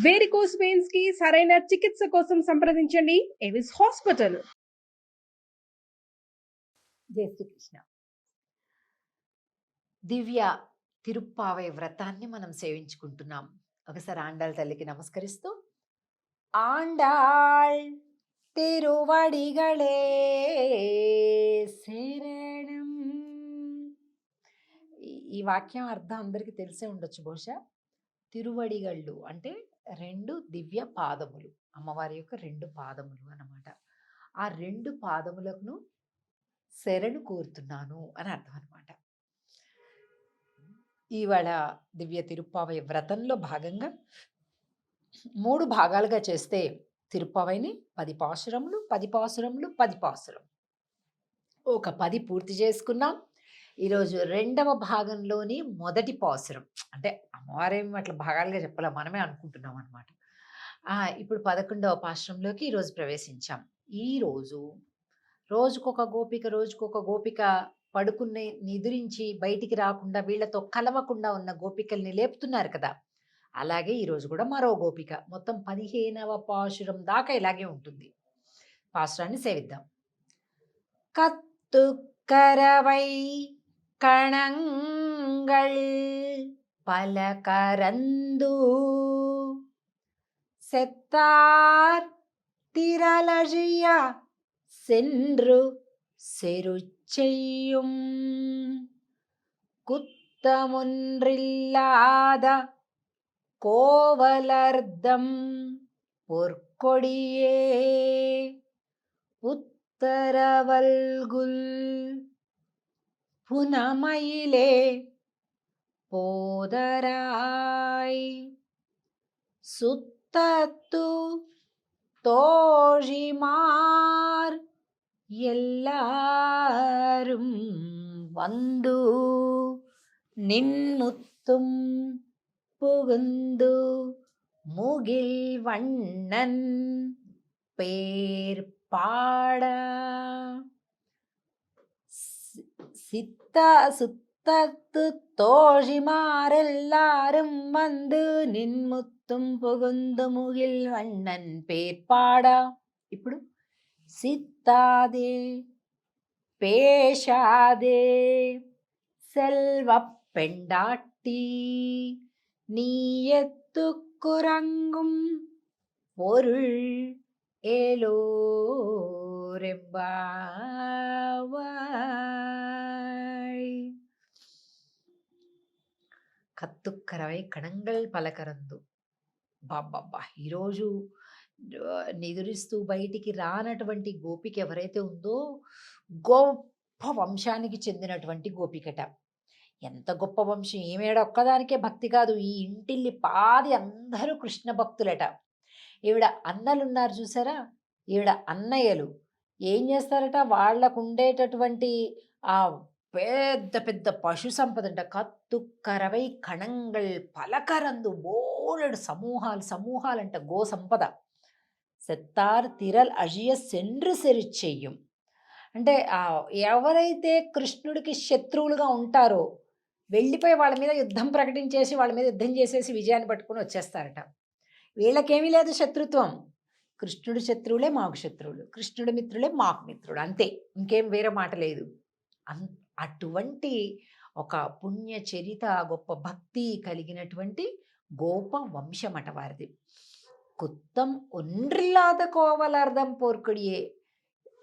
Varicose veins కి సరైన చికిత్స కోసం సంప్రదించండి ఎవిస్ హాస్పిటల్. జై శ్రీకృష్ణ. దివ్య తిరుప్పావై వ్రతాన్ని మనం సేవించుకుంటున్నాం. ఒకసారి ఆండాళ్ తల్లికి నమస్కరిస్తూ, ఆండాళ్ తిరువడిగళే శరణం. ఈ వాక్యం అర్థం అందరికీ తెలిసే ఉండొచ్చు బహుశా. తిరువడిగళ్ళు అంటే రెండు దివ్య పాదములు, అమ్మవారి యొక్క రెండు పాదములు అన్నమాట. ఆ రెండు పాదములను శరణు కోరుతున్నాను అని అర్థం అనమాట. ఇవాళ దివ్య తిరుప్పావై వ్రతంలో భాగంగా 3 భాగాలుగా చేస్తే తిరుప్పావైని 10 పాసురములు 10 పాసురములు 10 పాసురం ఒక 10 పూర్తి చేసుకున్నాం. ఈరోజు 2వ భాగంలోని మొదటి పాసురం, అంటే అమ్మవారేమి అట్లా భాగాలుగా చెప్పాల, మనమే అనుకుంటున్నాం అనమాట. ఇప్పుడు 11వ పాసురంలోకి ఈరోజు ప్రవేశించాం. ఈరోజు రోజుకొక గోపిక పడుకుని నిద్రించి బయటికి రాకుండా వీళ్లతో కలవకుండా ఉన్న గోపికల్ని లేపుతున్నారు కదా. అలాగే ఈరోజు కూడా మరో గోపిక. మొత్తం 15వ పాసురం దాకా ఇలాగే ఉంటుంది. పాసురాన్ని సేవిద్దాం. కత్తుక్కరవై కణంగళ్ పలకరందు செத்தார் திரளழிய சென்று செருச்செய்யும் குத்தமொன்றில்லாத கோவலர்தம் பொற்கொடியே உத்தரவல்குல் புனமயிலே போதராய் சுத்தத்து தோழிமார் எல்லாரும் வந்து நின்முத்தும் புகுந்து முகில் வண்ணன் பேர் பாட சுத்தத்து தோழிமாரெல்லாரும் வந்து நின்முத்தும் புகுந்து முகில் வண்ணன் பேர் பாడా. ఇప్పుడు சித்தாதே பேஷாதே செல்வ பெண்டாட்டி நீ எத்துக்குறங்கும் பொருள் ஏலோரெம்பாவாய். కత్తుక్కరవై కణంగల్ పలకరందు. బాబ్బా, ఈరోజు నిదురిస్తూ బయటికి రానటువంటి గోపిక ఎవరైతే ఉందో గొప్ప వంశానికి చెందినటువంటి గోపికట. ఎంత గొప్ప వంశం! ఈమెడ ఒక్కదానికే భక్తి కాదు, ఈ ఇంటిల్లి పాది అందరూ కృష్ణ భక్తులట. ఈవిడ అన్నలున్నారు చూసారా, ఈవిడ అన్నయ్యలు ఏం చేస్తారట, వాళ్లకు ఉండేటటువంటి ఆ పెద్ద పెద్ద పశు సంపద అంట. కత్తుక్కరవై కణంగల్ పలకరందు, బోలెడు సమూహాలంట గో సంపద. సెత్తార్ తిరల్ అజియ సెండ్రు సెరిచెయ్యం అంటే ఎవరైతే కృష్ణుడికి శత్రువులుగా ఉంటారో వెళ్ళిపోయి వాళ్ళ మీద యుద్ధం ప్రకటించేసి వాళ్ళ మీద యుద్ధం చేసేసి విజయాన్ని పట్టుకుని వచ్చేస్తారట. వీళ్ళకేమీ లేదు శత్రుత్వం. కృష్ణుడి శత్రువులే మాకు శత్రువులు, కృష్ణుడి మిత్రులే మాకు మిత్రుడు, అంతే, ఇంకేం వేరే మాట లేదు. అటువంటి ఒక పుణ్య చరిత, గొప్ప భక్తి కలిగినటువంటి గోప వంశమట వారిది. కుత్తం ఒండ్రిల్లాద కోవలర్ధం పోర్కుడియే.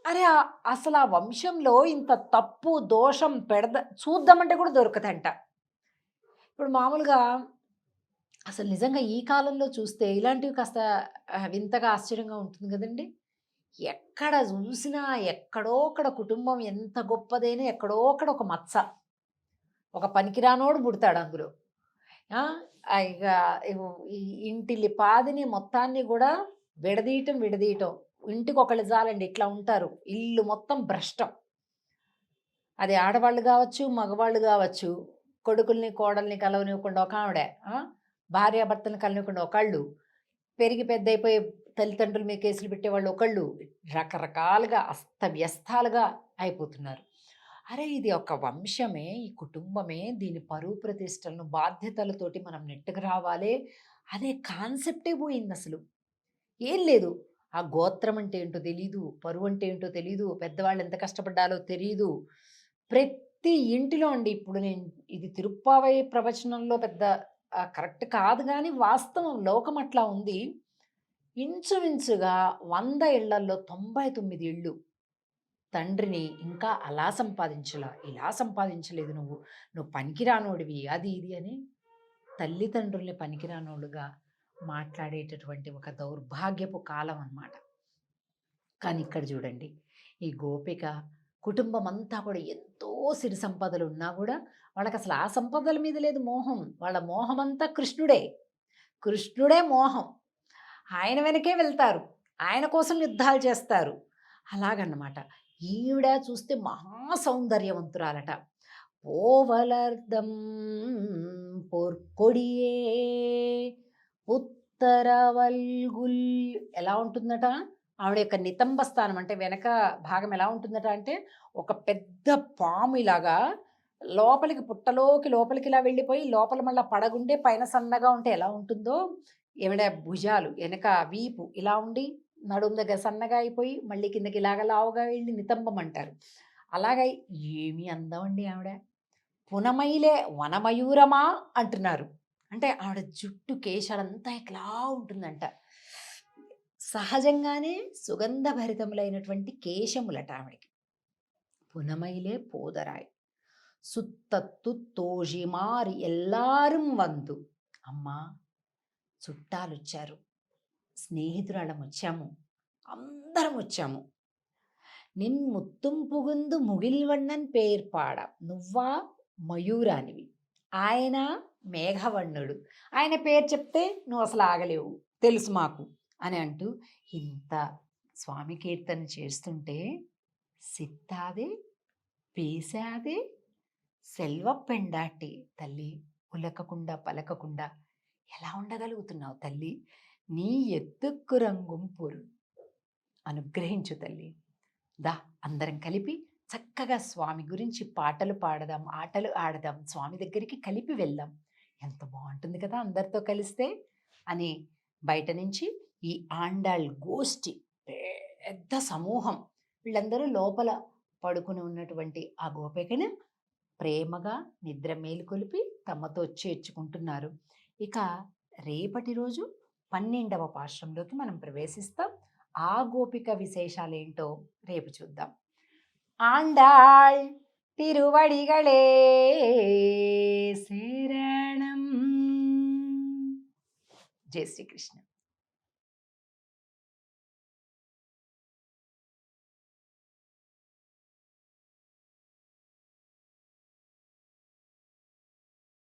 అరే, అసలు ఆ వంశంలో ఇంత తప్పు దోషం చూద్దామంటే కూడా దొరకదంట. ఇప్పుడు మామూలుగా అసలు నిజంగా ఈ కాలంలో చూస్తే ఇలాంటివి కాస్త వింతగా ఆశ్చర్యంగా ఉంటుంది కదండి. ఎక్కడ చూసినా ఎక్కడో ఒకడ కుటుంబం ఎంత గొప్పదైనా ఎక్కడో ఒకడ ఒక మచ్చ, ఒక పనికిరానోడు పుడతాడు అందులో. ఇక ఈ ఇంటిల్లి పాదిని మొత్తాన్ని కూడా విడదీయటం. ఇంటికి ఒకళ్ళు చాలండి, ఇట్లా ఉంటారు. ఇల్లు మొత్తం భ్రష్టం. అది ఆడవాళ్ళు కావచ్చు, మగవాళ్ళు కావచ్చు. కొడుకుల్ని కోడల్ని కలవనివ్వకుండా ఒక ఆవిడ, భార్యాభర్తలను కలవనివ్వకుండా ఒకళ్ళు, పెరిగి పెద్ద అయిపోయి తల్లిదండ్రుల మీద కేసులు పెట్టేవాళ్ళు ఒకళ్ళు, రకరకాలుగా అస్తవ్యస్తాలుగా అయిపోతున్నారు. అరే, ఇది ఒక వంశమే, ఈ కుటుంబమే, దీని పరువు ప్రతిష్టలను బాధ్యతలతోటి మనం నెట్టుకు రావాలి. అనే కాన్సెప్టే పోయిందసలు. ఏం లేదు. ఆ గోత్రం అంటే ఏంటో తెలీదు. పరువు అంటే ఏంటో తెలీదు. పెద్దవాళ్ళు ఎంత కష్టపడ్డాలో తెలీదు. ప్రతి ఇంటిలో అండి ఇప్పుడు నేను ఇది తిరుప్పావై ప్రవచనంలో పెద్ద కరెక్ట్ కాదు గానీ, వాస్తవం లోకం అట్లా ఉంది. ఇంచుమించుగా 100 ఇళ్లల్లో 99 ఇళ్ళు తండ్రిని ఇంకా అలా సంపాదించలా, ఇలా సంపాదించలేదు నువ్వు. నువ్వు పనికిరానోడివి అది ఇది అని తల్లిదండ్రుల్ని పనికిరానోళ్ళుగా మాట్లాడేటటువంటి ఒక దౌర్భాగ్యపు కాలం అన్నమాట. కానీ ఇక్కడ చూడండి, ఈ గోపిక కుటుంబం అంతా కూడా ఎంతో సిరి సంపదలు ఉన్నా కూడా వాళ్ళకసలు ఆ సంపదల మీద లేదు మోహం. వాళ్ళ మోహమంతా కృష్ణుడే. కృష్ణుడే మోహం. ఆయన వెనకే వెళ్తారు. ఆయన కోసం యుద్ధాలు చేస్తారు. అలాగన్నమాట. ఈవిడ చూస్తే మహా సౌందర్యవంతురాలట. పోవలర్దం పొర్కొడియే ఉత్తరవల్గుల్ ఎలా ఉంటుందట ఆవిడ యొక్క నితంబ స్థానం, అంటే వెనక భాగం ఎలా ఉంటుందట అంటే ఒక పెద్ద పాము ఇలాగా లోపలికి పుట్టలోకి లోపలికి ఇలా వెళ్ళిపోయి లోపల మళ్ళీ పడగుండే పైన సన్నగా ఉంటే ఎలా ఉంటుందో ఏమిడ భుజాలు వెనక వీపు ఇలా ఉండి నడుము దగ్గర సన్నగా అయిపోయి మళ్ళీ కిందకి ఇలాగ లావుగా వెళ్ళి నితంబం అంటారు. అలాగా ఏమి అందం అండి ఆవిడ. పునమైలే వనమయూరమా అంటున్నారు. అంటే ఆవిడ జుట్టు కేశాలంతా ఇట్లా ఉంటుందంట. సహజంగానే సుగంధభరితములైనటువంటి కేశములట ఆవిడకి. పునమైలే పోదరాయ్ సుత్తత్తు తోజిమారి ఎల్లాரும் వందు. అమ్మా చుట్టాలు వచ్చారు, స్నేహితురాళ్ళం వచ్చాము, అందరం వచ్చాము. నిన్ ముత్తుం పుగుందు ముగిల్వണ്ണన్ పేర్పాడ. నువ్వా మయూరానివి, ఆయన మేఘవర్ణుడు. ఆయన పేరు చెప్తే నువ్వు అసలు ఆగలేవు, తెలుసు మాకు అని అంటూ ఇంత స్వామి కీర్తన చేస్తుంటే సిత్తాదే పేశాదే సెల్వ పెండాటి తల్లి ఉలకకుండా పలకకుండా ఎలా ఉండగలుగుతున్నావు తల్లి? నీ ఎత్తుక్కు రంగుం పొరు అనుగ్రహించు తల్లి. దా అందరం కలిపి చక్కగా స్వామి గురించి పాటలు పాడదాం, ఆటలు ఆడదాం, స్వామి దగ్గరికి కలిపి వెళ్దాం. ఎంత బాగుంటుంది కదా అందరితో కలిస్తే అని బయట నుంచి ఈ ఆండాళ్ గోష్ఠి పెద్ద సమూహం వీళ్ళందరూ లోపల పడుకుని ఉన్నటువంటి ఆ గోపికను ప్రేమగా నిద్ర మేలుకొలిపి తమతో చేర్చుకుంటున్నారు. ఇక రేపటి రోజు 12వ పాశ్రంలోకి మనం ప్రవేశిస్తాం. ఆ గోపిక విశేషాలేంటో రేపు చూద్దాం. ఆండాళ్ తిరువడిగళే శరణం. జై శ్రీకృష్ణ.